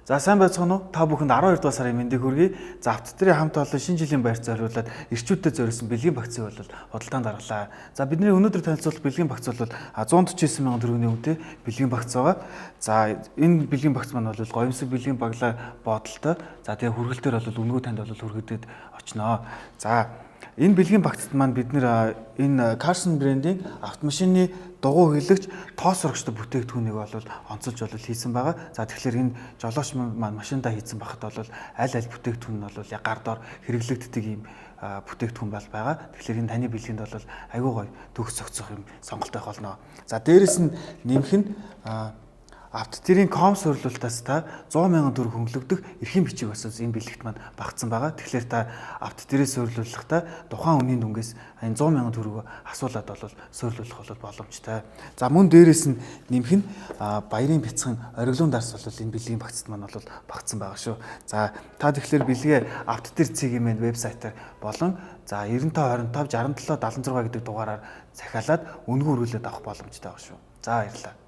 За сайн байцгаана уу? Та бүхэнд 12 дугаар сарын мэндийг хүргэе. За автотрийн хамт олон шинэ жилийн баярт зориулаад эрчүүдэд зориулсан бэлгийн багц бол худалдаанд орлоо. За бидний өнөөдөр танилцуулах бэлгийн багц бол 149 мянган төгрөгийн үнэтэй бэлгийн багц байгаа. За энэ бэлгийн багц маань бол гоёмсог бэлгийн баглаа бодолтой. За тэгээ хүргэлтээр бол үнэгүй танд бол хүргэдэд очноо. За энэ бэлгийн багцд маань бид нэр энэ Carson брендийн автомашины дугуй хэлэгч тоос сурагчтай бүтээгдэхүүнийг бол онцолж хийсэн байгаа. За тэгэхээр энэ жолооч маань машиндаа хийсэн багт бол аль бүтээгдэхүүн нь бол яг гар доор хэрэглэгддэг ийм бүтээгдэхүүн байгаа. Тэгэхээр энэ таны бэлгэнд бол аюу гой төгс цогцох юм сонголттой болно. За дээрэс нь нэмэх нь автотрийн ком суйрлуулалтаас та 100 мянган төгрөг хөнгөлөгдөх эрхийн бичиг бас энэ бэлэгт маань багтсан байгаа. Тэгэхээр та автотрийн суйрлуулалтаа тухайн үнийн дүнгээс энэ 100 мянган төгрөг асуулаад бол суйрлуулах боломжтой. За мөн дээрэс нь нэмэх нь баярын бяцхан ориглон дарс бол энэ бэлгийн багцд маань бол багтсан байгаа шүү. За та тэгэхээр бэлгээ автотрийн цэгийн маань вебсайтаар болон за 95 25 67 76 гэдэг дугаараар захиалаад үнэгүй өргүүлээд авах боломжтой байгаа шүү. За баярлалаа.